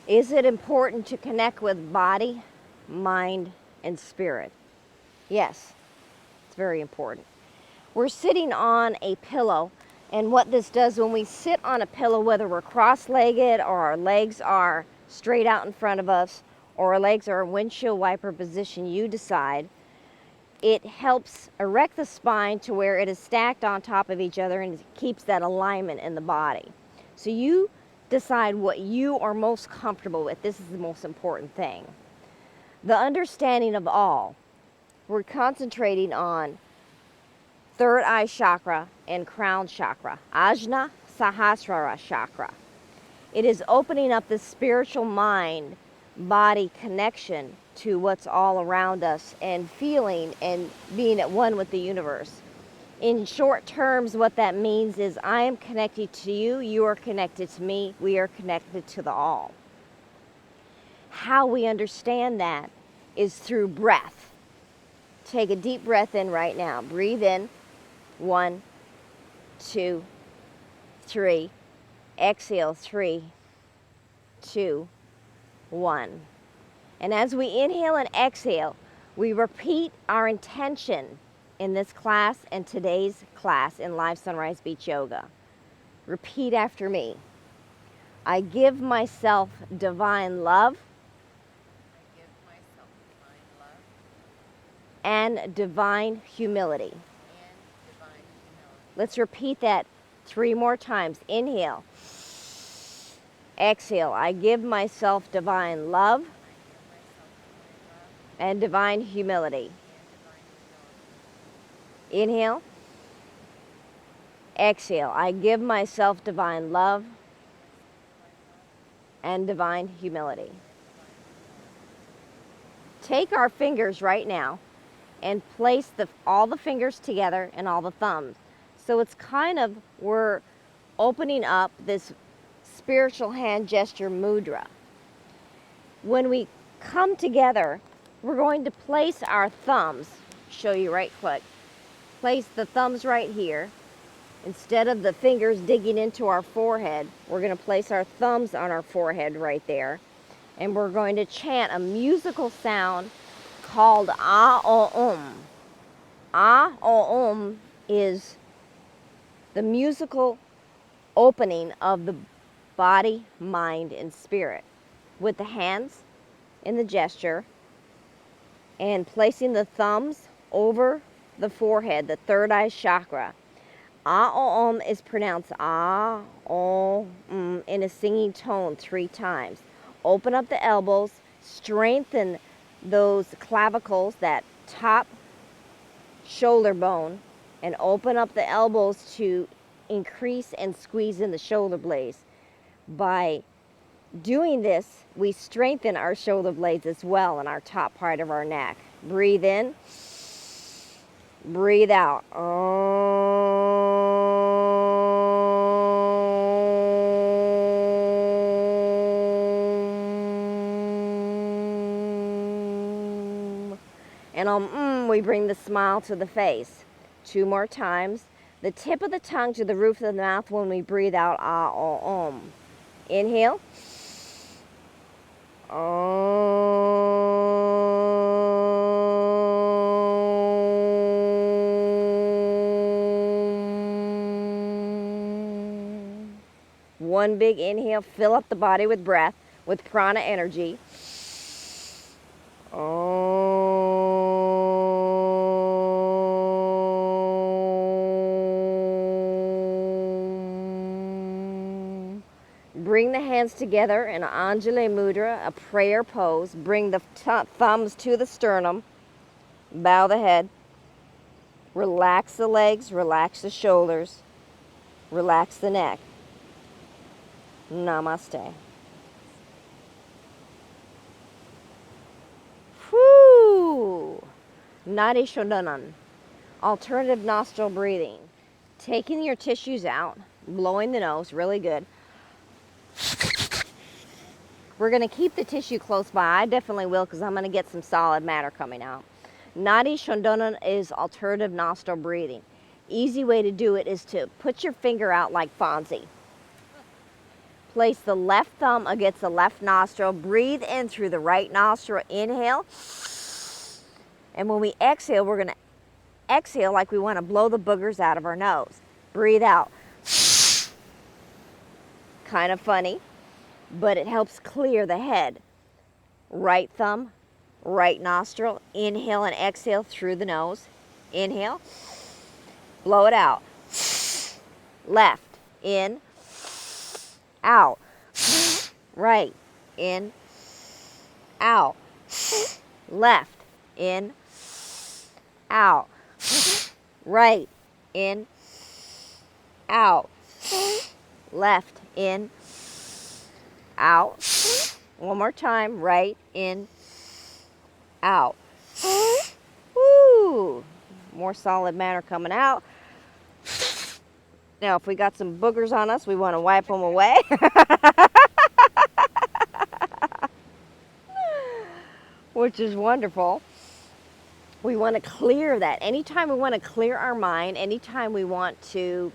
Is it important to connect with body, mind, and spirit? Yes, it's very important. We're sitting on a pillow, and what this does when we sit on a pillow, whether we're cross-legged or our legs are straight out in front of us or our legs are in windshield wiper position, you decide, it helps erect the spine to where it is stacked on top of each other and it keeps that alignment in the body. So you decide what you are most comfortable with. This is the most important thing. The understanding of all. We're concentrating on third eye chakra and crown chakra. Ajna, Sahasrara chakra. It is opening up the spiritual mind body connection to what's all around us and feeling and being at one with the universe. In short terms, what that means is I am connected to you, you are connected to me, we are connected to the all. How we understand that is through breath. Take a deep breath in right now. Breathe in. 1, 2, 3. Exhale. 3, 2, 1. And as we inhale and exhale, we repeat our intention in this class and today's class in Live Sunrise Beach Yoga. Repeat after me. I give myself divine love. I give myself divine love And divine humility. and divine humility. Let's repeat that 3 more times. Inhale. Exhale. I give myself divine love I give myself divine love and divine humility. and divine humility. Inhale. Exhale. I give myself divine love and divine humility. Take our fingers right now and place all the fingers together and all the thumbs. So it's kind of, we're opening up this spiritual hand gesture mudra. When we come together, we're going to place our thumbs, show you right quick, place the thumbs right here. Instead of the fingers digging into our forehead, we're going to place our thumbs on our forehead right there. And we're going to chant a musical sound called Ah-O-Om. Ah-O-Om is the musical opening of the body, mind, and spirit. With the hands in the gesture and placing the thumbs over the forehead, the third eye chakra. Ah-O-Om is pronounced Ah-O-M in a singing tone 3 times. Open up the elbows, strengthen those clavicles, that top shoulder bone, and open up the elbows to increase and squeeze in the shoulder blades. By doing this, we strengthen our shoulder blades as well and our top part of our neck. Breathe in, breathe out. And on we bring the smile to the face. 2 more times. The tip of the tongue to the roof of the mouth when we breathe out Ah-O-Om. Inhale. One big inhale, fill up the body with breath, with prana energy. Bring the hands together in Anjali Mudra, a prayer pose. Bring the thumbs to the sternum. Bow the head. Relax the legs, relax the shoulders, relax the neck. Namaste. Whew. Nadi Shodanan. Alternative nostril breathing. Taking your tissues out, blowing the nose really good. We're going to keep the tissue close by. I definitely will because I'm going to get some solid matter coming out. Nadi Shodanan is alternative nostril breathing. Easy way to do it is to put your finger out like Fonzie. Place the left thumb against the left nostril. Breathe in through the right nostril. Inhale. And when we exhale, we're going to exhale like we want to blow the boogers out of our nose. Breathe out. Kind of funny, but it helps clear the head. Right thumb, right nostril. Inhale and exhale through the nose. Inhale. Blow it out. Left. In. Out. Right. In. Out. Left. In. Out. Right. In. Out. Left. In. Out. One more time. Right. In. Out. Woo! More solid matter coming out. Now, if we got some boogers on us, we want to wipe them away. Which is wonderful. We want to clear that. Anytime we want to clear our mind, anytime we want to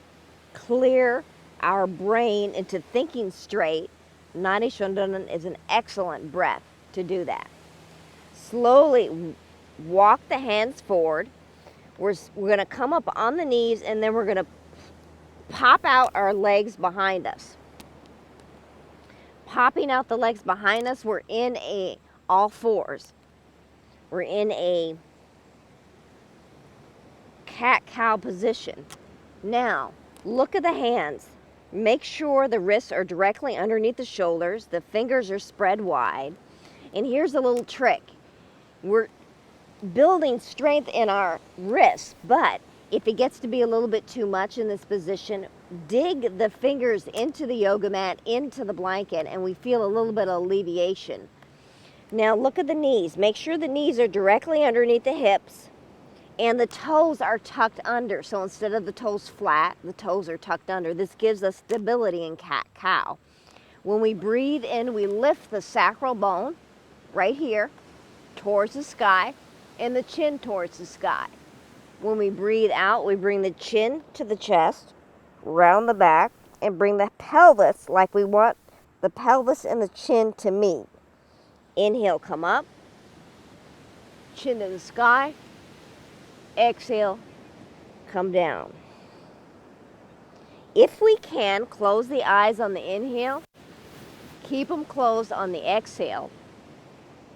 clear our brain into thinking straight, Nadi Shodhana is an excellent breath to do that. Slowly walk the hands forward. We're going to come up on the knees, and then we're going to pop out our legs behind us. Popping out the legs behind us, we're in all fours. We're in a cat-cow position. Now, look at the hands. Make sure the wrists are directly underneath the shoulders. The fingers are spread wide. And here's a little trick. We're building strength in our wrists, but if it gets to be a little bit too much in this position, dig the fingers into the yoga mat, into the blanket, and we feel a little bit of alleviation. Now look at the knees. Make sure the knees are directly underneath the hips and the toes are tucked under. So instead of the toes flat, the toes are tucked under. This gives us stability in cat-cow. When we breathe in, we lift the sacral bone right here towards the sky and the chin towards the sky. When we breathe out, we bring the chin to the chest, round the back, and bring the pelvis like we want the pelvis and the chin to meet. Inhale, come up, chin to the sky. Exhale, come down. If we can, close the eyes on the inhale, keep them closed on the exhale,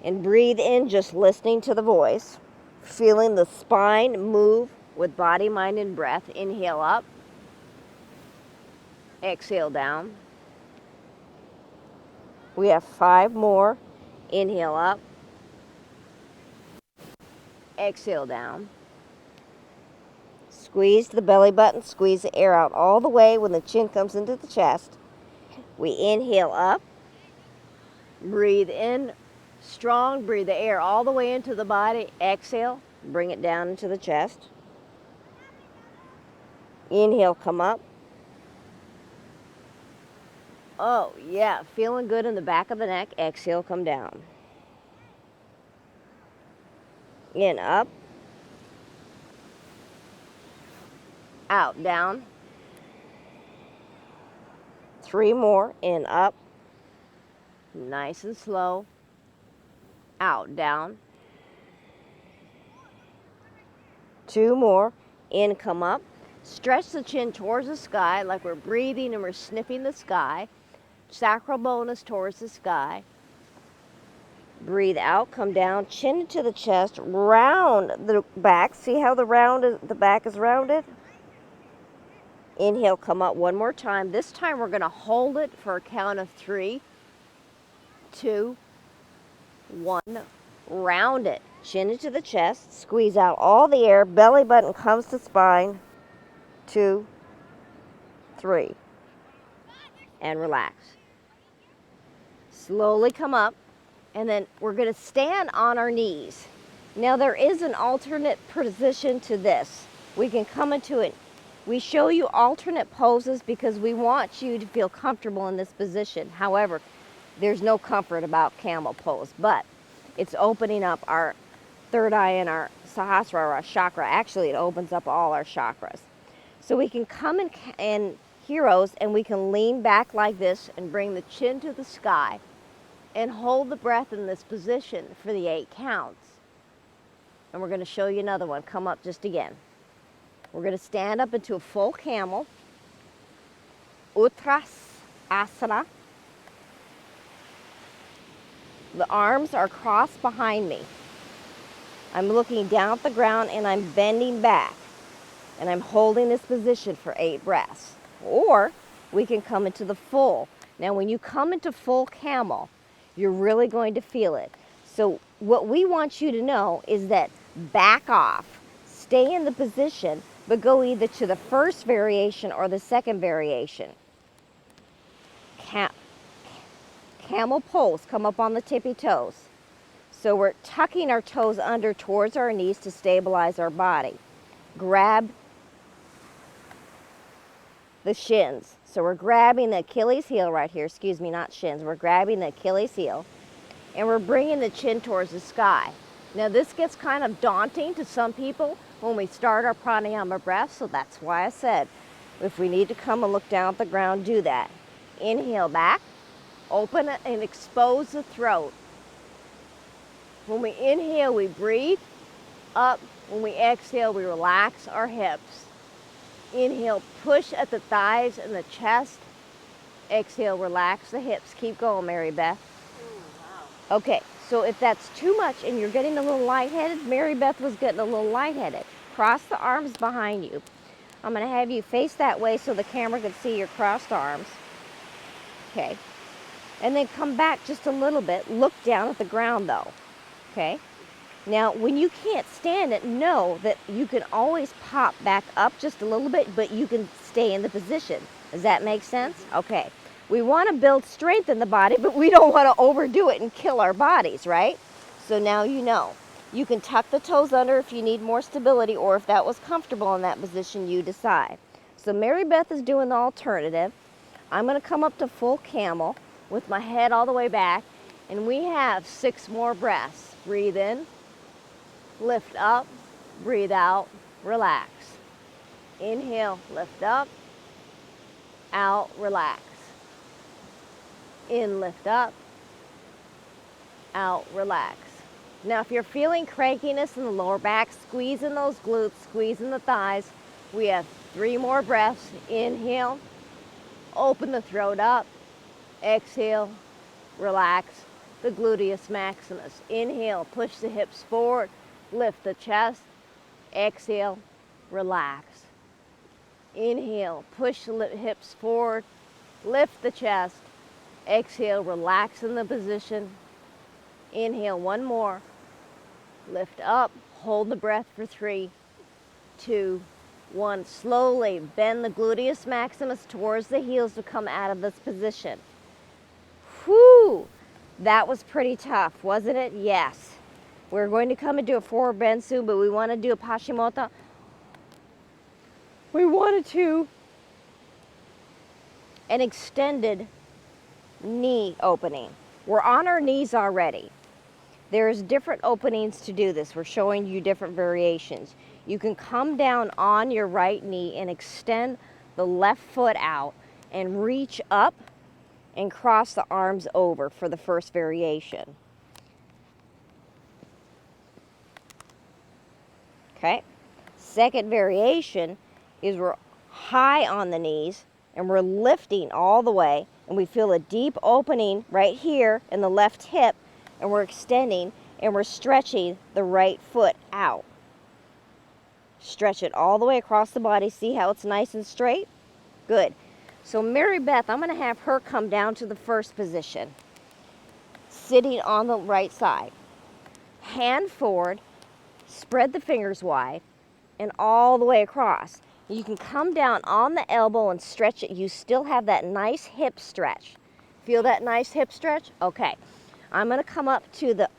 and breathe in just listening to the voice, feeling the spine move with body, mind, and breath. Inhale up, exhale down. We have 5 more. Inhale up, exhale down. Squeeze the belly button, squeeze the air out all the way when the chin comes into the chest. We inhale up, breathe in strong, breathe the air all the way into the body. Exhale, bring it down into the chest. Inhale, come up. Oh yeah, feeling good in the back of the neck. Exhale, come down. In, up. Out, down. 3 more. In, up. Nice and slow. Out, down. 2 more. In, come up. Stretch the chin towards the sky like we're breathing and we're sniffing the sky. Sacral bone is towards the sky. Breathe out, come down, chin into the chest, round the back. See how the back is rounded? Inhale, come up one more time. This time we're going to hold it for a count of 3, 2, 1. Round it. Chin into the chest. Squeeze out all the air. Belly button comes to spine. 2, 3. And relax. Slowly come up. And then we're going to stand on our knees. Now there is an alternate position to this. We can come into it. We show you alternate poses because we want you to feel comfortable in this position. However, there's no comfort about camel pose, but it's opening up our third eye and our Sahasrara chakra. Actually, it opens up all our chakras. So we can come in heroes, and we can lean back like this and bring the chin to the sky and hold the breath in this position for the 8 counts. And we're going to show you another one. Come up just again. We're going to stand up into a full camel, Sahasrara. The arms are crossed behind me. I'm looking down at the ground and I'm bending back. And I'm holding this position for 8 breaths. Or we can come into the full. Now when you come into full camel, you're really going to feel it. So what we want you to know is that back off, stay in the position, but go either to the first variation or the second variation. Camel pose, come up on the tippy toes. So we're tucking our toes under towards our knees to stabilize our body. Grab the shins. So we're grabbing the Achilles heel right here, excuse me, not shins. We're grabbing the Achilles heel and we're bringing the chin towards the sky. Now this gets kind of daunting to some people when we start our pranayama breath, so that's why I said if we need to come and look down at the ground, do that. Inhale back, open it and expose the throat. When we inhale, we breathe up. When we exhale, we relax our hips. Inhale, push at the thighs and the chest. Exhale, relax the hips. Keep going, Mary Beth. Wow. Okay, so if that's too much and you're getting a little lightheaded, Mary Beth was getting a little lightheaded. Cross the arms behind you. I'm going to have you face that way so the camera can see your crossed arms. Okay. And then come back just a little bit. Look down at the ground though. Okay. Now, when you can't stand it, know that you can always pop back up just a little bit, but you can stay in the position. Does that make sense? Okay. We want to build strength in the body, but we don't want to overdo it and kill our bodies, right? So now you know. You can tuck the toes under if you need more stability, or if that was comfortable in that position, you decide. So Mary Beth is doing the alternative. I'm going to come up to full camel with my head all the way back, and we have 6 more breaths. Breathe in. Lift up, breathe out, relax. Inhale, lift up, out, relax. In, lift up, out, relax. Now if you're feeling crankiness in the lower back, squeeze in those glutes, squeeze in the thighs. We have 3 more breaths. Inhale, open the throat up, exhale, relax the gluteus maximus. Inhale, push the hips forward. Lift the chest, exhale, relax. Inhale, push the hips forward, lift the chest, exhale, relax in the position. Inhale, 1 more, lift up, hold the breath for 3, 2, 1. Slowly bend the gluteus maximus towards the heels to come out of this position. Whew, that was pretty tough, wasn't it? Yes. We're going to come and do a forward bend soon, but we want to do a Paschimottanasana. We wanted to an extended knee opening. We're on our knees already. There's different openings to do this. We're showing you different variations. You can come down on your right knee and extend the left foot out and reach up and cross the arms over for the first variation. Okay, second variation is we're high on the knees and we're lifting all the way, and we feel a deep opening right here in the left hip, and we're extending and we're stretching the right foot out. Stretch it all the way across the body. See how it's nice and straight? Good. So Mary Beth, I'm going to have her come down to the first position, sitting on the right side. Hand forward. Spread the fingers wide and all the way across. You can come down on the elbow and stretch it. You still have that nice hip stretch. Feel that nice hip stretch? Okay. I'm going to come up to the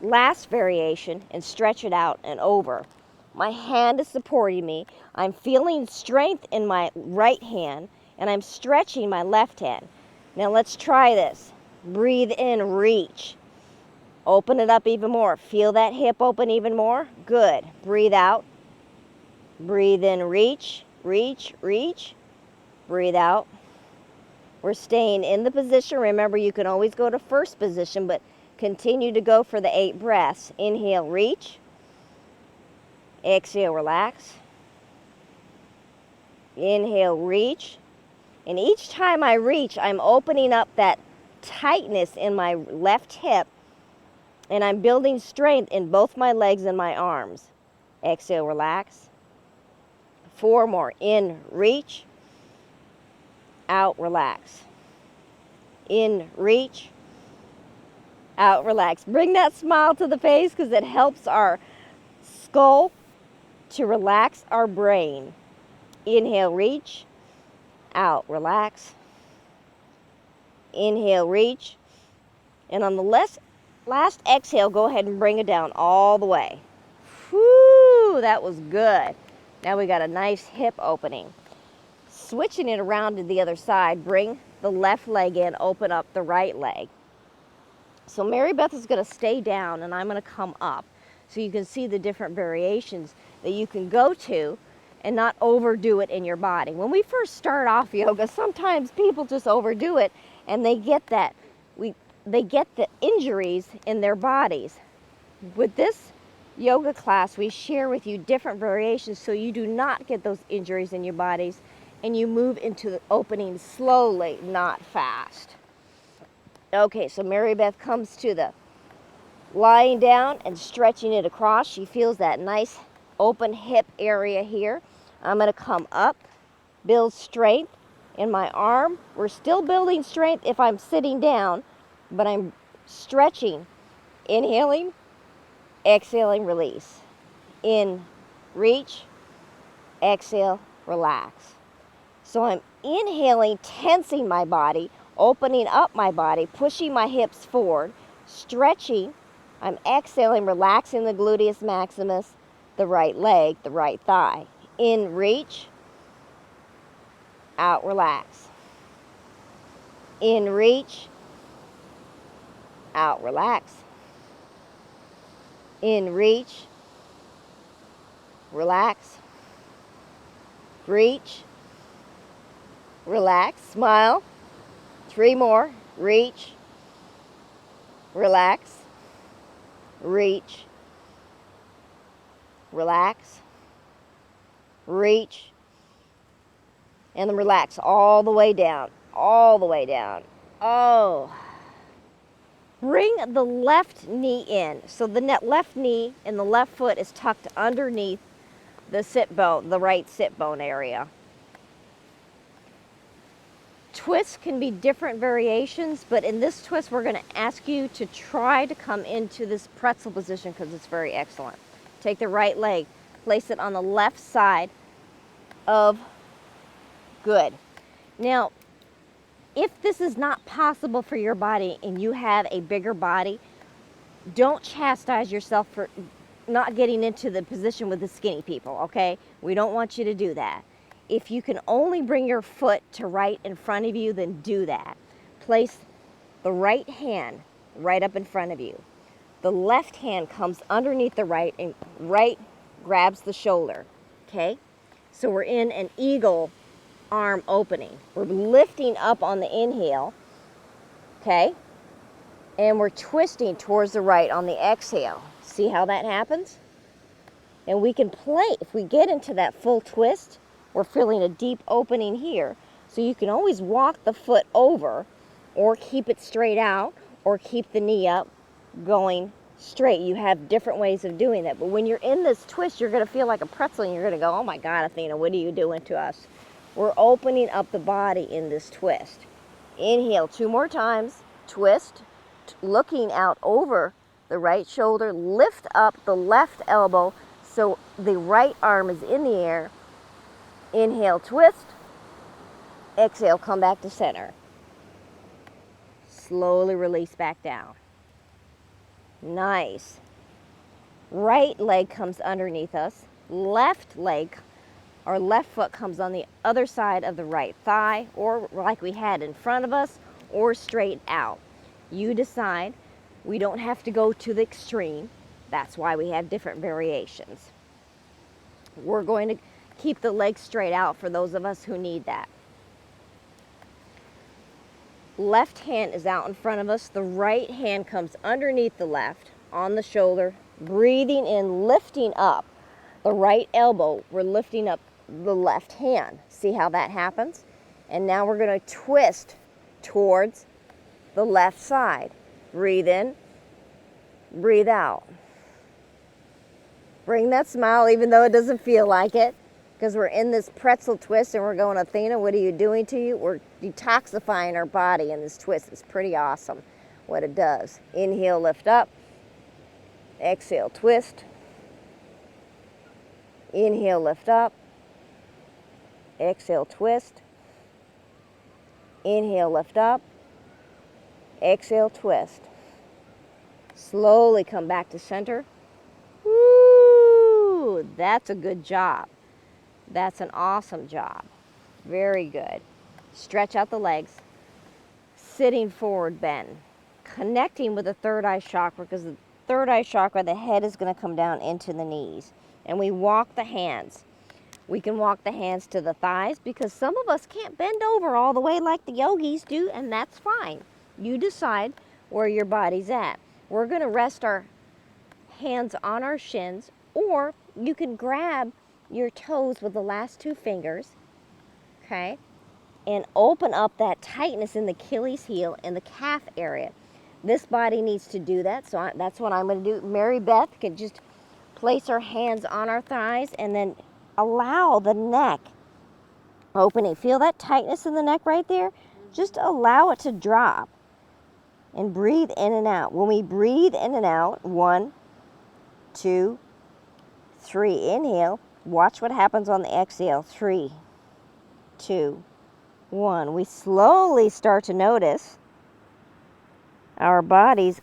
last variation and stretch it out and over. My hand is supporting me. I'm feeling strength in my right hand and I'm stretching my left hand. Now let's try this. Breathe in, reach. Open it up even more. Feel that hip open even more. Good. Breathe out. Breathe in, reach, reach, reach. Breathe out. We're staying in the position. Remember, you can always go to first position, but continue to go for the 8 breaths. Inhale, reach. Exhale, relax. Inhale, reach. And each time I reach, I'm opening up that tightness in my left hip, and I'm building strength in both my legs and my arms. Exhale, relax. 4 more. In, reach. Out, relax. In, reach. Out, relax. Bring that smile to the face because it helps our skull to relax our brain. Inhale, reach. Out, relax. Inhale, reach. And on the last exhale, go ahead and bring it down all the way. Whoo, that was good. Now we got a nice hip opening. Switching it around to the other side, bring the left leg in, open up the right leg. So Mary Beth is going to stay down and I'm going to come up so you can see the different variations that you can go to and not overdo it in your body. When we first start off yoga, sometimes people just overdo it and they get the injuries in their bodies. With this yoga class, we share with you different variations so you do not get those injuries in your bodies and you move into the opening slowly, not fast. Okay, so Mary Beth comes to the lying down and stretching it across. She feels that nice open hip area here. I'm going to come up, build strength in my arm. We're still building strength if I'm sitting down, but I'm stretching. Inhaling, exhaling, release. In, reach, exhale, relax. So I'm inhaling, tensing my body, opening up my body, pushing my hips forward, stretching. I'm exhaling, relaxing the gluteus maximus, the right leg, the right thigh. In, reach. Out, relax. In, reach. Out, relax. In, reach. Relax. Reach. Relax. Smile. 3 more. Reach. Relax. Reach. Relax. Reach. And then relax all the way down. All the way down. Oh. Bring the left knee in. So the left knee and the left foot is tucked underneath the sit bone, the right sit bone area. Twists can be different variations, but in this twist, we're going to ask you to try to come into this pretzel position because it's very excellent. Take the right leg, place it on the left side of good. Now, if this is not possible for your body and you have a bigger body, don't chastise yourself for not getting into the position with the skinny people, okay? We don't want you to do that. If you can only bring your foot to right in front of you, then do that. Place the right hand right up in front of you. The left hand comes underneath the right and right grabs the shoulder, okay? So we're in an eagle arm opening. We're lifting up on the inhale, okay? And we're twisting towards the right on the exhale. See how that happens? And we can play, if we get into that full twist, we're feeling a deep opening here. So you can always walk the foot over or keep it straight out or keep the knee up going straight. You have different ways of doing that. But when you're in this twist, you're going to feel like a pretzel and you're going to go, oh my God, Athena, what are you doing to us? We're opening up the body in this twist. Inhale 2 more times. Twist, looking out over the right shoulder. Lift up the left elbow so the right arm is in the air. Inhale, twist. Exhale, come back to center. Slowly release back down. Nice. Right leg comes underneath us. Left leg or left foot comes on the other side of the right thigh, or like we had in front of us, or straight out. You decide. We don't have to go to the extreme. That's why we have different variations. We're going to keep the legs straight out for those of us who need that. Left hand is out in front of us. The right hand comes underneath the left on the shoulder. Breathing in, lifting up the right elbow. We're lifting up the left hand. See how that happens? And now we're going to twist towards the left side. Breathe in, breathe out. Bring that smile even though it doesn't feel like it, because we're in this pretzel twist and we're going, Athena, what are you doing to you? We're detoxifying our body in this twist. It's pretty awesome what it does. Inhale, lift up. Exhale, twist. Inhale, lift up. Exhale, twist. Inhale, lift up. Exhale, twist. Slowly come back to center. Woo! That's a good job. That's an awesome job. Very good. Stretch out the legs. Sitting forward bend. Connecting with the third eye chakra, because the third eye chakra, the head is going to come down into the knees. And we walk the hands. We can walk the hands to the thighs, because some of us can't bend over all the way like the yogis do, and that's fine. You decide where your body's at. We're going to rest our hands on our shins, or you can grab your toes with the last two fingers, okay, and open up that tightness in the Achilles heel and the calf area. This body needs to do that, so that's what I'm going to do. Mary Beth can just place her hands on our thighs and then allow the neck opening. Feel that tightness in the neck right there? Just allow it to drop and breathe in and out. When we breathe in and out, 1, 2, 3, inhale. Watch what happens on the exhale. 3, 2, 1. We slowly start to notice our bodies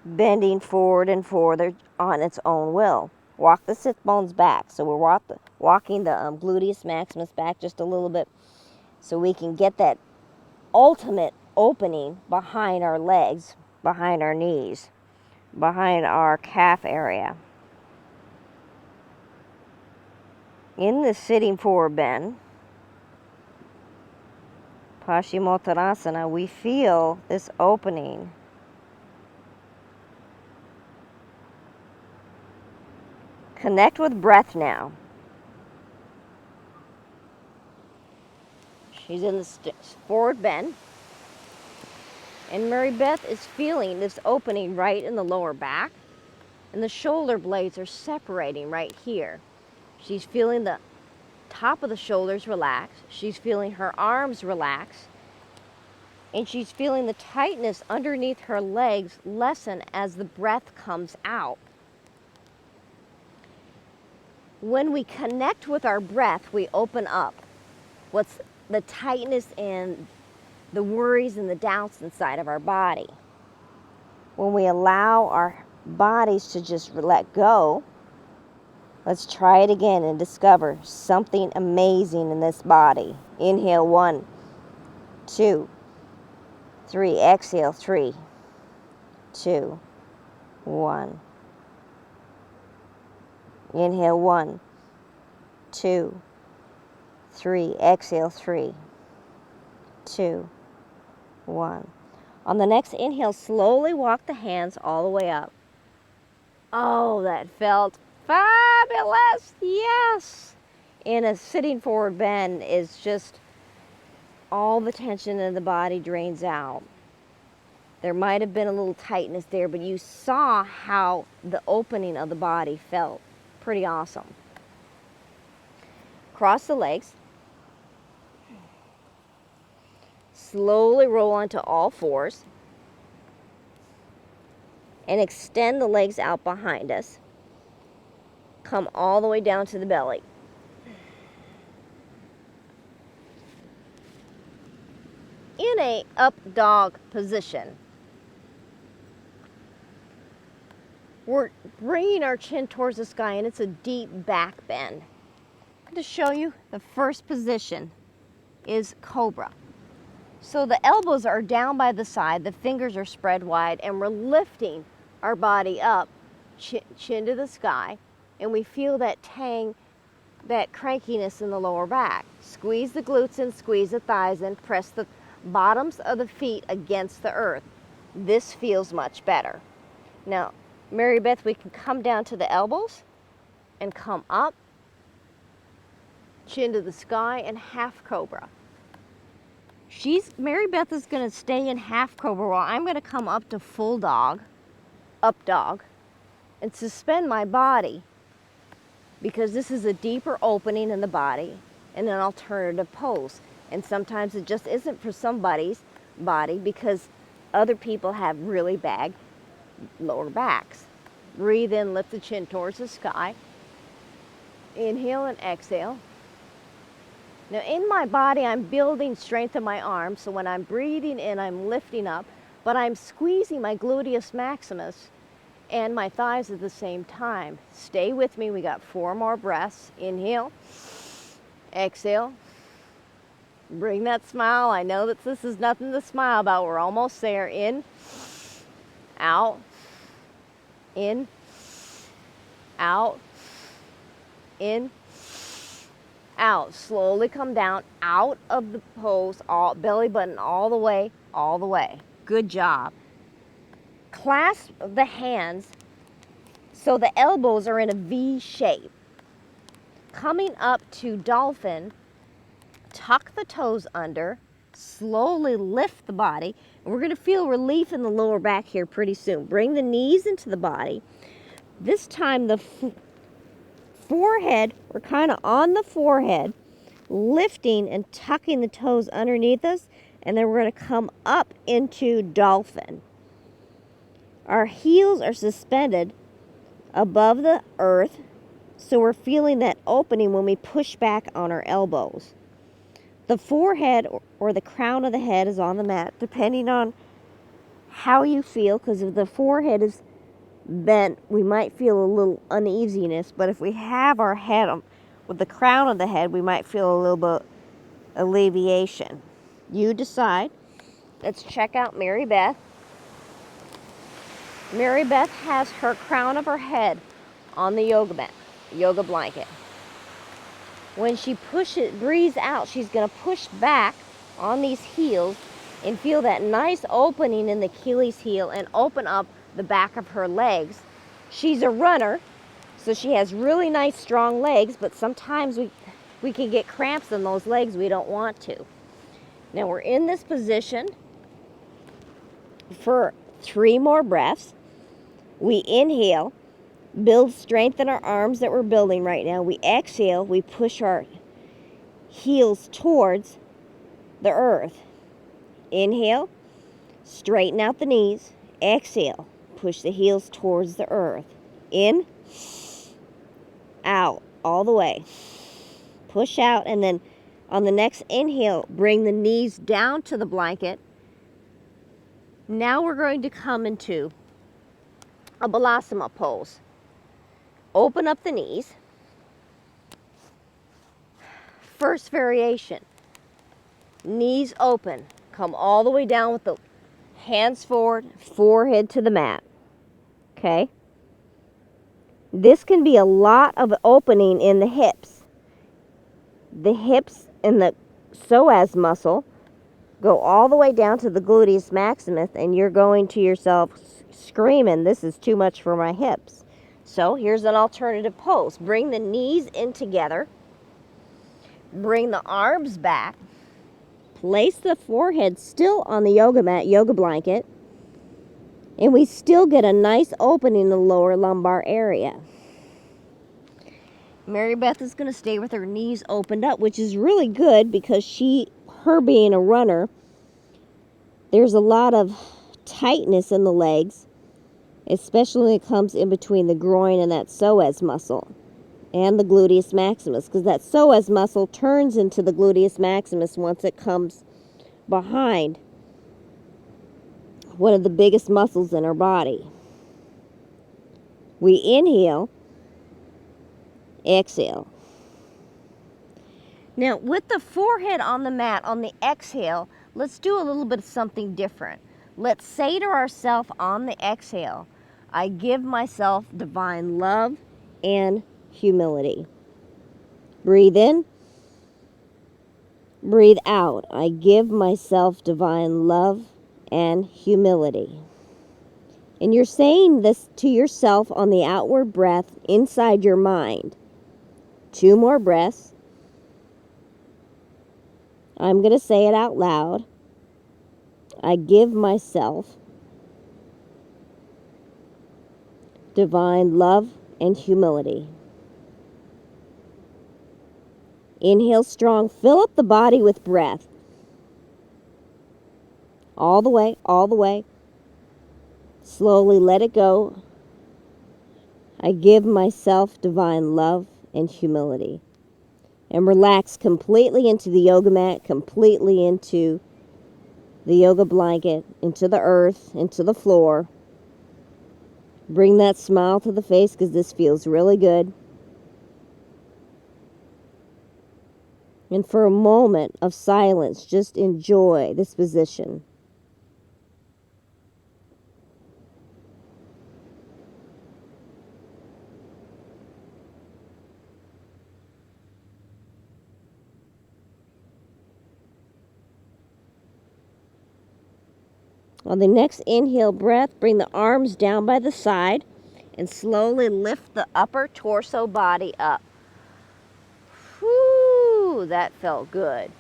bending forward and forward on its own will. Walk the sit bones back. So we're walking the gluteus maximus back just a little bit so we can get that ultimate opening behind our legs, behind our knees, behind our calf area. In the sitting forward bend, Paschimottanasana, we feel this opening. Connect with breath now. She's in the forward bend. And Mary Beth is feeling this opening right in the lower back. And the shoulder blades are separating right here. She's feeling the top of the shoulders relax. She's feeling her arms relax. And she's feeling the tightness underneath her legs lessen as the breath comes out. When we connect with our breath, we open up what's the tightness and the worries and the doubts inside of our body. When we allow our bodies to just let go, let's try it again and discover something amazing in this body. Inhale, 1, 2, 3. Exhale, 3, 2, 1. Inhale, 1, 2, 3. Exhale, 3, 2, 1. On the next inhale, slowly walk the hands all the way up. Oh, that felt fabulous. Yes. In a sitting forward bend is just all the tension in the body drains out. There might have been a little tightness there, but you saw how the opening of the body felt. Pretty awesome. Cross the legs. Slowly roll onto all fours. And extend the legs out behind us. Come all the way down to the belly. In a up dog position, we're bringing our chin towards the sky, and it's a deep back bend. To show you, the first position is cobra. So the elbows are down by the side, the fingers are spread wide, and we're lifting our body up, chin to the sky, and we feel that tang, that crankiness in the lower back. Squeeze the glutes in, squeeze the thighs in, press the bottoms of the feet against the earth. This feels much better. Now, Mary Beth, we can come down to the elbows and come up, chin to the sky, and half cobra. Mary Beth is going to stay in half cobra while I'm going to come up to full dog, up dog, and suspend my body, because this is a deeper opening in the body and an alternative pose. And sometimes it just isn't for somebody's body because other people have really bad lower backs. Breathe in, lift the chin towards the sky. Inhale and exhale. Now in my body, I'm building strength in my arms, so when I'm breathing in, I'm lifting up, but I'm squeezing my gluteus maximus and my thighs at the same time. Stay with me, we got 4 more breaths. Inhale, exhale. Bring that smile. I know that this is nothing to smile about. We're almost there. In, out, in, out, in, out. Slowly come down out of the pose, all belly button all the way, all the way. Good job. Clasp the hands so the elbows are in a V shape. Coming up to dolphin, tuck the toes under, slowly lift the body. And we're going to feel relief in the lower back here pretty soon. Bring the knees into the body. This time the forehead, we're kind of on the forehead, lifting and tucking the toes underneath us, and then we're going to come up into dolphin. Our heels are suspended above the earth, so we're feeling that opening when we push back on our elbows. The forehead or the crown of the head is on the mat, depending on how you feel, because if the forehead is bent, we might feel a little uneasiness, but if we have our head with the crown of the head, we might feel a little bit alleviation. You decide. Let's check out Mary Beth. Mary Beth has her crown of her head on the yoga mat, yoga blanket. When she breathes out, she's going to push back on these heels and feel that nice opening in the Achilles heel and open up the back of her legs. She's a runner, so she has really nice strong legs, but sometimes we can get cramps in those legs. We don't want to. Now we're in this position for 3 more breaths. We inhale, build strength in our arms that we're building right now. We exhale, we push our heels towards the earth. Inhale, straighten out the knees. Exhale, push the heels towards the earth. In, out, all the way. Push out, and then on the next inhale, bring the knees down to the blanket. Now we're going to come into a balasana pose. Open up the knees. First variation. Knees open. Come all the way down with the hands forward, forehead to the mat. Okay? This can be a lot of opening in the hips. The hips and the psoas muscle go all the way down to the gluteus maximus, and you're going to yourself screaming, this is too much for my hips. So here's an alternative pose. Bring the knees in together. Bring the arms back. Place the forehead still on the yoga mat, yoga blanket. And we still get a nice opening in the lower lumbar area. Mary Beth is going to stay with her knees opened up, which is really good because her being a runner, there's a lot of tightness in the legs, especially when it comes in between the groin and that psoas muscle and the gluteus maximus, because that psoas muscle turns into the gluteus maximus once it comes behind one of the biggest muscles in our body. We inhale, exhale. Now, with the forehead on the mat on the exhale, let's do a little bit of something different. Let's say to ourselves on the exhale, I give myself divine love and humility. Breathe in. Breathe out. I give myself divine love and humility. And you're saying this to yourself on the outward breath inside your mind. 2 more breaths. I'm going to say it out loud. I give myself divine love and humility. Inhale strong. Fill up the body with breath. All the way, all the way. Slowly let it go. I give myself divine love and humility. And relax completely into the yoga mat, completely into the yoga blanket, into the earth, into the floor. Bring that smile to the face because this feels really good. And for a moment of silence, just enjoy this position. On the next inhale breath, bring the arms down by the side and slowly lift the upper torso body up. Whew, that felt good.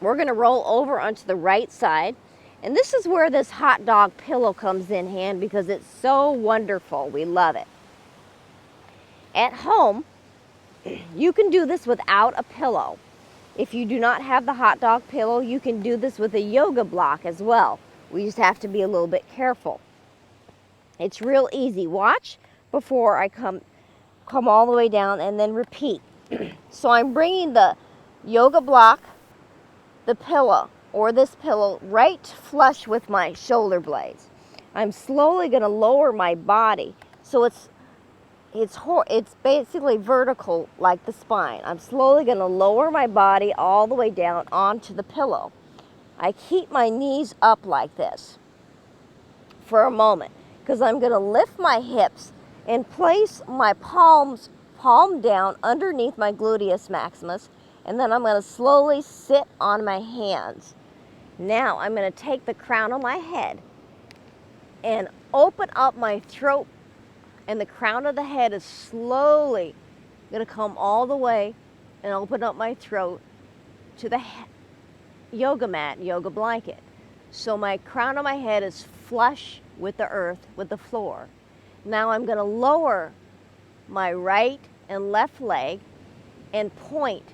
We're going to roll over onto the right side. And this is where this hot dog pillow comes in hand because it's so wonderful. We love it. At home, you can do this without a pillow. If you do not have the hot dog pillow, you can do this with a yoga block as well. We just have to be a little bit careful. It's real easy. Watch before I come all the way down and then repeat. So I'm bringing the yoga block, the pillow, or this pillow right flush with my shoulder blades. I'm slowly going to lower my body so it's basically vertical like the spine. I'm slowly going to lower my body all the way down onto the pillow. I keep my knees up like this for a moment because I'm going to lift my hips and place my palm down underneath my gluteus maximus, and then I'm going to slowly sit on my hands. Now I'm going to take the crown of my head and open up my throat, and the crown of the head is slowly going to come all the way and open up my throat to the yoga mat, yoga blanket. So my crown of my head is flush with the earth, with the floor. Now I'm going to lower my right and left leg and point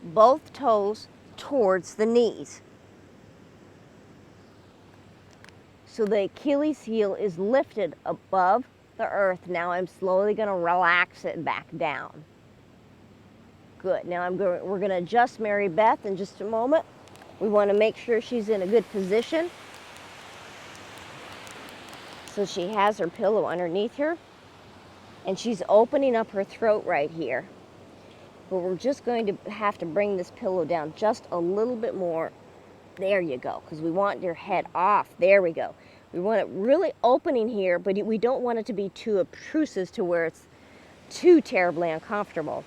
both toes towards the knees. So the Achilles heel is lifted above the earth. Now I'm slowly going to relax it back down. Good. Now we're going to adjust Mary Beth in just a moment. We want to make sure she's in a good position. So she has her pillow underneath her. And she's opening up her throat right here. But we're just going to have to bring this pillow down just a little bit more. There you go, because we want your head off. There we go. We want it really opening here, but we don't want it to be too obtrusive to where it's too terribly uncomfortable.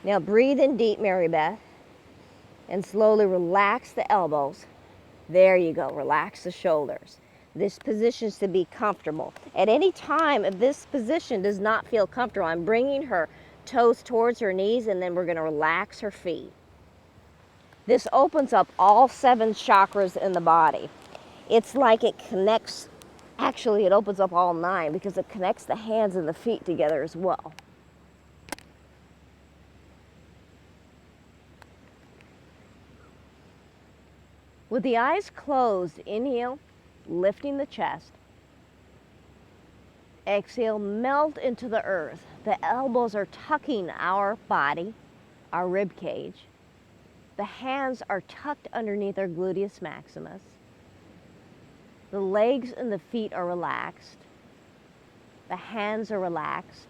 Now breathe in deep, Mary Beth, and slowly relax the elbows. There you go. Relax the shoulders. This position is to be comfortable. At any time, if this position does not feel comfortable, I'm bringing her toes towards her knees, and then we're going to relax her feet. This opens up all 7 chakras in the body. It's like it connects, actually it opens up all 9 because it connects the hands and the feet together as well. With the eyes closed, inhale, lifting the chest. Exhale, melt into the earth. The elbows are tucking our body, our rib cage. The hands are tucked underneath our gluteus maximus. The legs and the feet are relaxed. The hands are relaxed.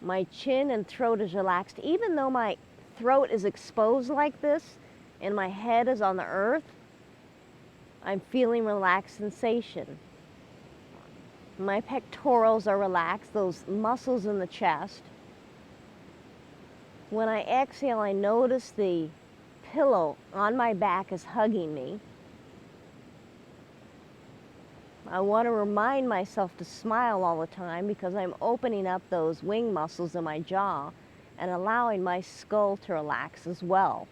My chin and throat is relaxed. Even though my throat is exposed like this and my head is on the earth, I'm feeling relaxed sensation. My pectorals are relaxed, those muscles in the chest. When I exhale, I notice the pillow on my back is hugging me. I want to remind myself to smile all the time because I'm opening up those wing muscles in my jaw and allowing my skull to relax as well.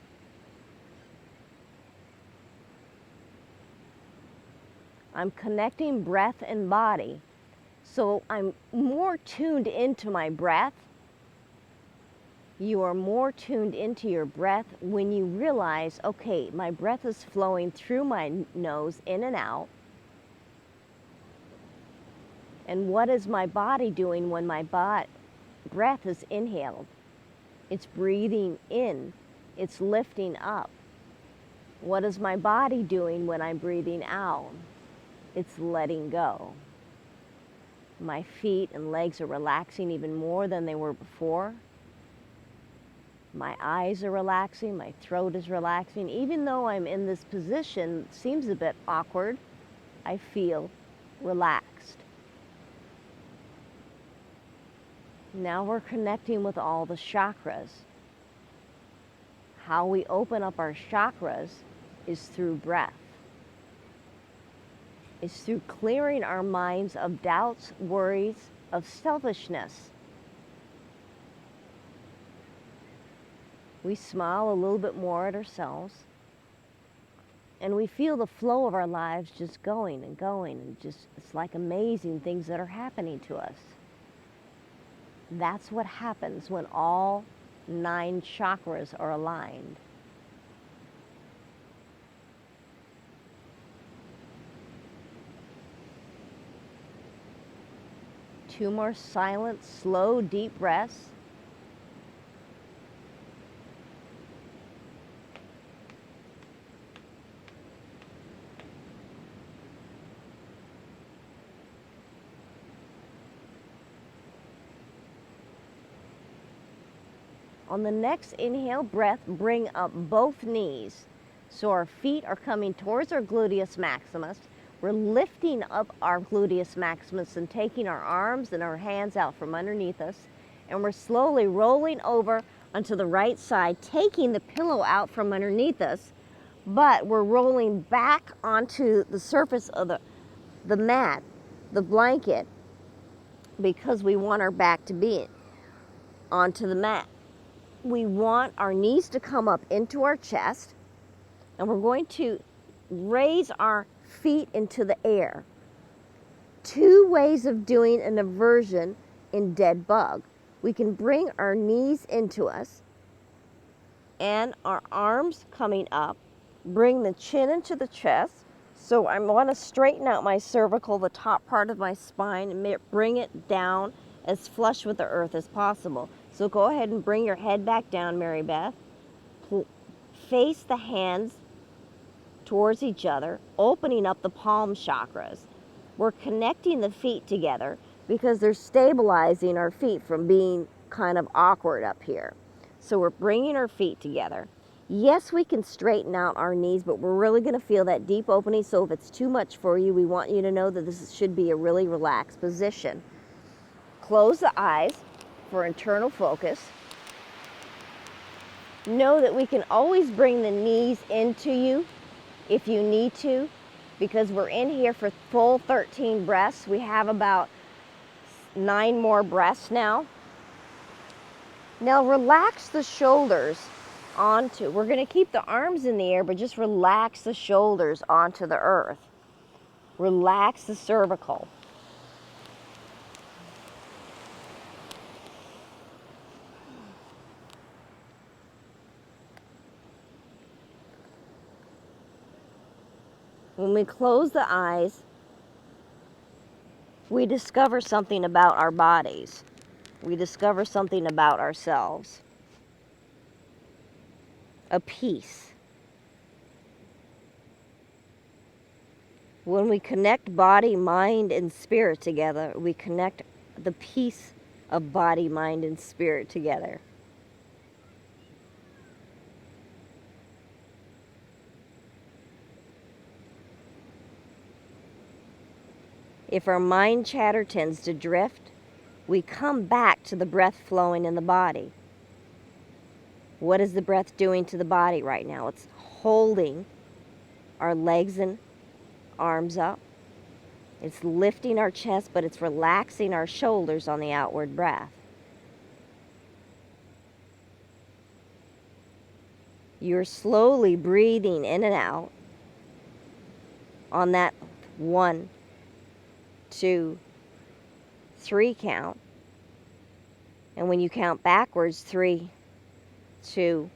I'm connecting breath and body, so I'm more tuned into my breath. You are more tuned into your breath when you realize, okay, my breath is flowing through my nose in and out. And what is my body doing when my breath is inhaled? It's breathing in. It's lifting up. What is my body doing when I'm breathing out? It's letting go. My feet and legs are relaxing even more than they were before. My eyes are relaxing. My throat is relaxing. Even though I'm in this position, it seems a bit awkward, I feel relaxed. Now we're connecting with all the chakras. How we open up our chakras is through breath. It's through clearing our minds of doubts, worries, of selfishness. We smile a little bit more at ourselves, and we feel the flow of our lives just going and going, and just, it's like amazing things that are happening to us. That's what happens when all 9 chakras are aligned. Two more silent, slow, deep breaths. On the next inhale breath, bring up both knees. So our feet are coming towards our gluteus maximus. We're lifting up our gluteus maximus and taking our arms and our hands out from underneath us. And we're slowly rolling over onto the right side, taking the pillow out from underneath us. But we're rolling back onto the surface of the mat, the blanket, because we want our back to be onto the mat. We want our knees to come up into our chest, and we're going to raise our feet into the air. 2 ways of doing an inversion in dead bug. We can bring our knees into us and our arms coming up, bring the chin into the chest. So I want to straighten out my cervical, the top part of my spine, and bring it down as flush with the earth as possible. So go ahead and bring your head back down, Mary Beth. Face the hands towards each other, opening up the palm chakras. We're connecting the feet together because they're stabilizing our feet from being kind of awkward up here. So we're bringing our feet together. Yes, we can straighten out our knees, but we're really going to feel that deep opening. So if it's too much for you, we want you to know that this should be a really relaxed position. Close the eyes for internal focus. Know that we can always bring the knees into you if you need to, because we're in here for full 13 breaths. We have about 9 more breaths now. Now relax the shoulders onto, we're going to keep the arms in the air, but just relax the shoulders onto the earth. Relax the cervical. When we close the eyes, we discover something about our bodies. We discover something about ourselves. A peace. When we connect body, mind, and spirit together, we connect the peace of body, mind, and spirit together. If our mind chatter tends to drift, we come back to the breath flowing in the body. What is the breath doing to the body right now? It's holding our legs and arms up. It's lifting our chest, but it's relaxing our shoulders on the outward breath. You're slowly breathing in and out on that 1, 2, 3 count. And when you count backwards, 3, 2,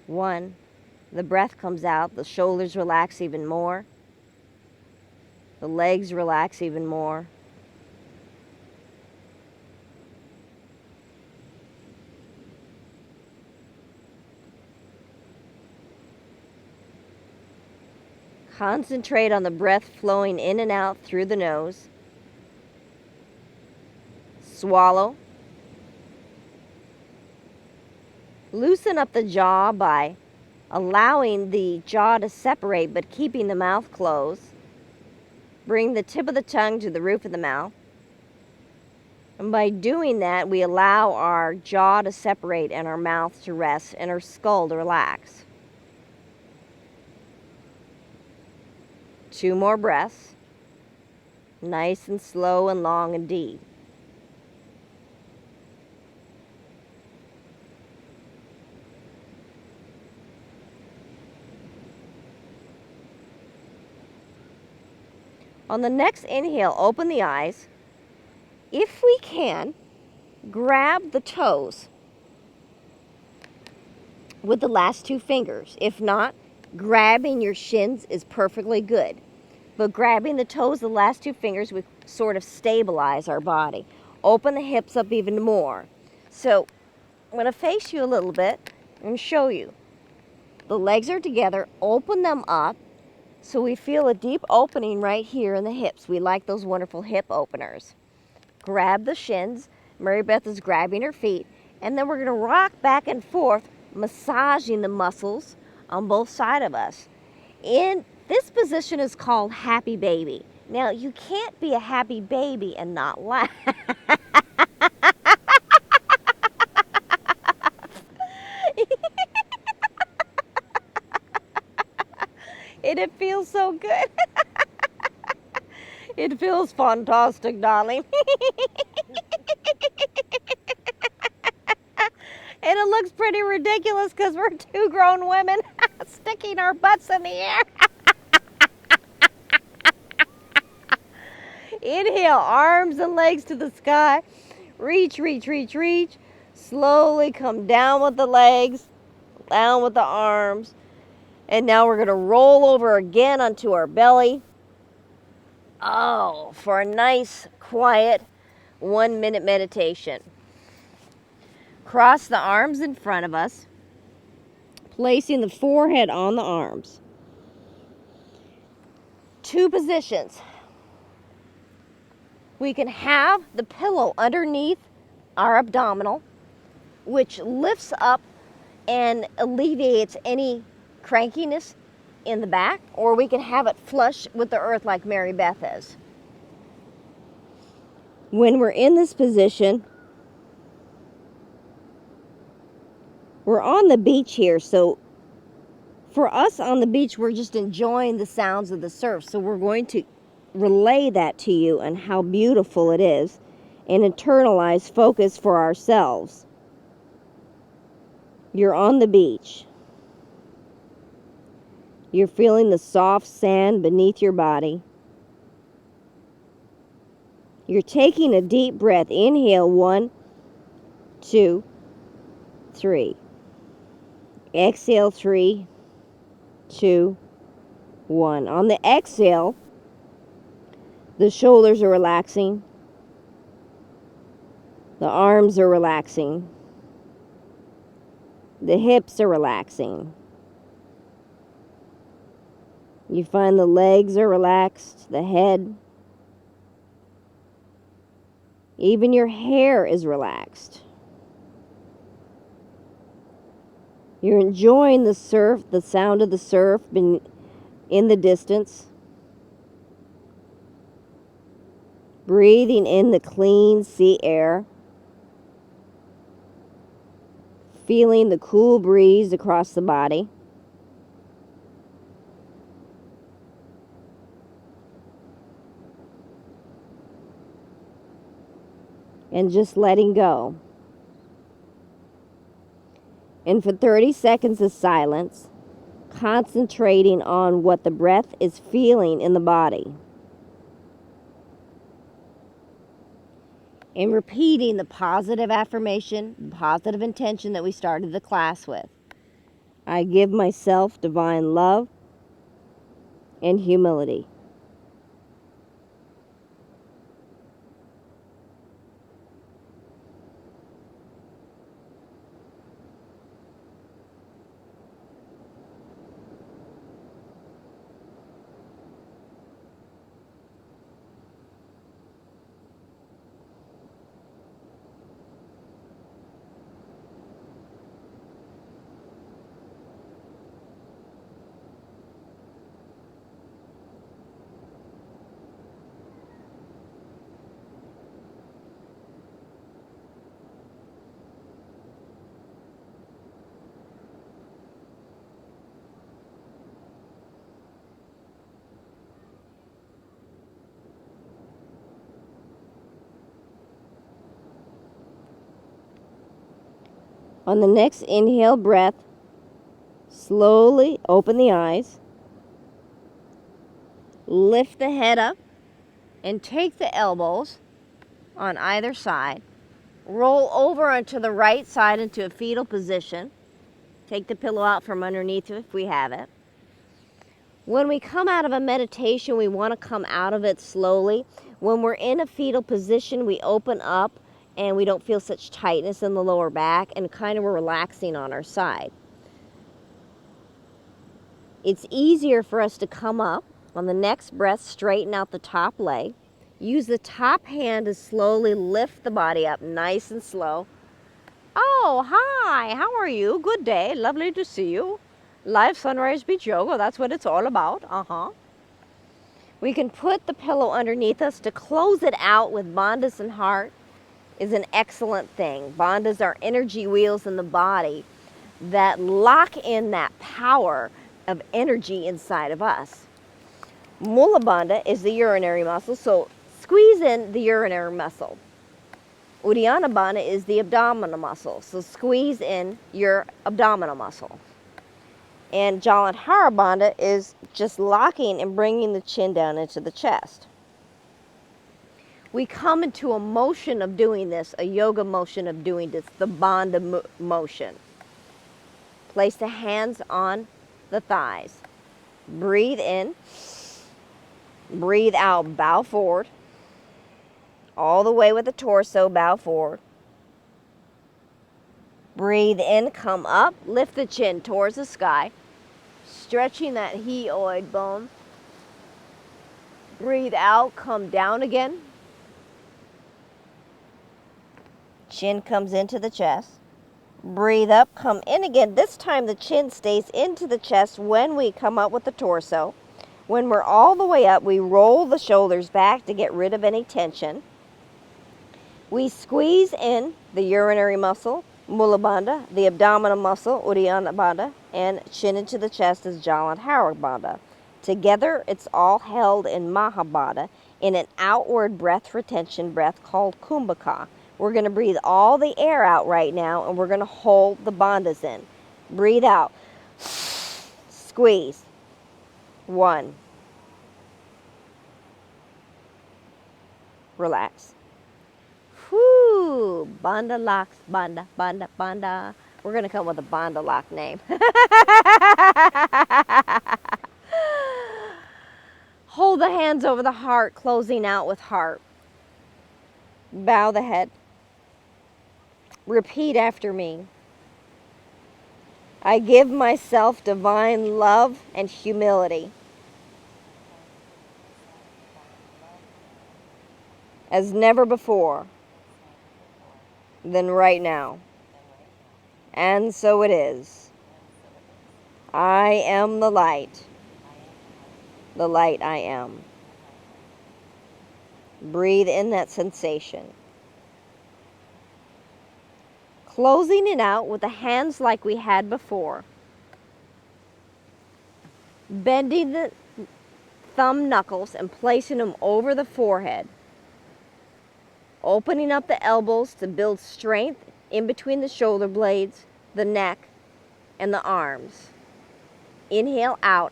1, the breath comes out, the shoulders relax even more, the legs relax even more. Concentrate on the breath flowing in and out through the nose. Swallow. Loosen up the jaw by allowing the jaw to separate but keeping the mouth closed. Bring the tip of the tongue to the roof of the mouth. And by doing that, we allow our jaw to separate and our mouth to rest and our skull to relax. 2 more breaths. Nice and slow and long and deep. On the next inhale, open the eyes. If we can, grab the toes with the last 2 fingers. If not, grabbing your shins is perfectly good. But grabbing the toes, the last 2 fingers, we sort of stabilize our body. Open the hips up even more. So I'm going to face you a little bit and show you. The legs are together. Open them up so we feel a deep opening right here in the hips. We like those wonderful hip openers. Grab the shins. Mary Beth is grabbing her feet. And then we're going to rock back and forth, massaging the muscles on both sides of us. In this position is called happy baby. Now, you can't be a happy baby and not laugh. And it feels so good. It feels fantastic, darling. And it looks pretty ridiculous because we're 2 grown women sticking our butts in the air. Inhale, arms and legs to the sky. Reach, reach, reach, reach. Slowly come down with the legs, down with the arms. And now we're going to roll over again onto our belly. Oh, for a nice, quiet 1-minute meditation. Cross the arms in front of us, placing the forehead on the arms. 2 positions. We can have the pillow underneath our abdominal, which lifts up and alleviates any crankiness in the back, or we can have it flush with the earth like Mary Beth is. When we're in this position, we're on the beach here, so for us on the beach, we're just enjoying the sounds of the surf. So we're going to relay that to you and how beautiful it is and internalize focus for ourselves. You're on the beach. You're feeling the soft sand beneath your body. You're taking a deep breath. Inhale, 1, 2, 3. Exhale, 3, 2, 1. On the exhale, the shoulders are relaxing. The arms are relaxing. The hips are relaxing. You find the legs are relaxed, the head. Even your hair is relaxed. You're enjoying the surf, the sound of the surf in the distance. Breathing in the clean sea air. feeling the cool breeze across the body. And just letting go. And for 30 seconds of silence, concentrating on what the breath is feeling in the body. And repeating the positive affirmation, the positive intention that we started the class with. I give myself divine love and humility. On the next inhale breath, slowly open the eyes, lift the head up, and take the elbows on either side. Roll over onto the right side into a fetal position. Take the pillow out from underneath if we have it. When we come out of a meditation, we want to come out of it slowly. When we're in a fetal position, we open up and we don't feel such tightness in the lower back and kind of relaxing on our side. It's easier for us to come up. On the next breath, straighten out the top leg. Use the top hand to slowly lift the body up, nice and slow. Oh, hi, how are you? Good day, lovely to see you. Live Sunrise Beach Yoga, that's what it's all about. We can put the pillow underneath us to close it out with bandhas and heart is an excellent thing. Bandhas are energy wheels in the body that lock in that power of energy inside of us. Mula bandha is the urinary muscle, so squeeze in the urinary muscle. Uddiyana bandha is the abdominal muscle, so squeeze in your abdominal muscle. And Jalandhara bandha is just locking and bringing the chin down into the chest. We come into a motion of doing this, a yoga motion of doing this, the bandha motion. Place the hands on the thighs. Breathe in. Breathe out, bow forward. All the way with the torso, bow forward. Breathe in, come up, lift the chin towards the sky, stretching that hyoid bone. Breathe out, come down again. Chin comes into the chest. Breathe up, come in again. This time the chin stays into the chest when we come up with the torso. When we're all the way up, we roll the shoulders back to get rid of any tension. We squeeze in the urinary muscle, Mula bandha, the abdominal muscle, Uddiyana bandha, and chin into the chest is Jalandhara bandha. Together, it's all held in Maha bandha in an outward breath retention breath called Kumbhaka. We're going to breathe all the air out right now, and we're going to hold the bandhas in. Breathe out. Squeeze. 1. Relax. Whoo! Bandha locks, bandha, bandha, bandha. We're going to come with a bandha lock name. Hold the hands over the heart, closing out with heart. Bow the head. Repeat after me. I give myself divine love and humility. As never before, than right now. And so it is. I am the light. The light I am. Breathe in that sensation. closing it out with the hands like we had before. Bending the thumb knuckles and placing them over the forehead. Opening up the elbows to build strength in between the shoulder blades, the neck, and the arms. Inhale out,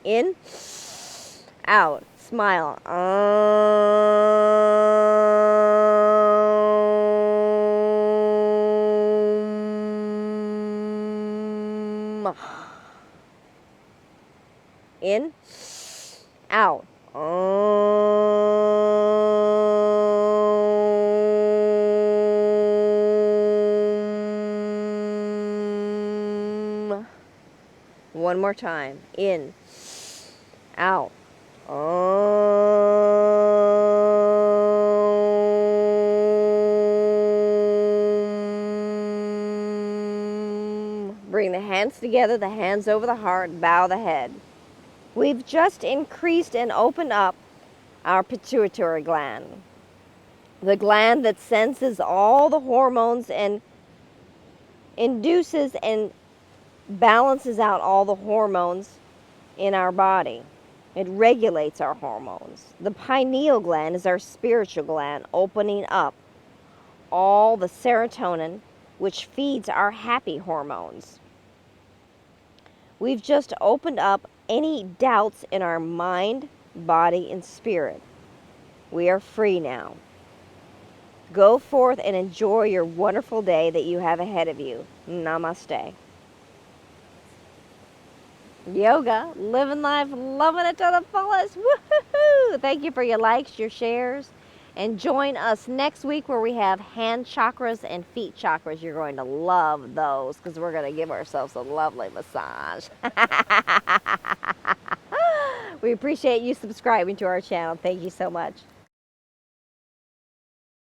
in, out, smile. In, out. One more time. In, out. Bring the hands together, the hands over the heart, bow the head. We've just increased and opened up our pituitary gland, the gland that senses all the hormones and induces and balances out all the hormones in our body. It regulates our hormones. The pineal gland is our spiritual gland, opening up all the serotonin, which feeds our happy hormones. We've just opened up any doubts in our mind, body, and spirit. We are free now. Go forth and enjoy your wonderful day that you have ahead of you. Namaste. Yoga, living life, loving it to the fullest. Woohoo! Thank you for your likes, your shares. And join us next week where we have hand chakras and feet chakras. You're going to love those because we're going to give ourselves a lovely massage. We appreciate you subscribing to our channel. Thank you so much.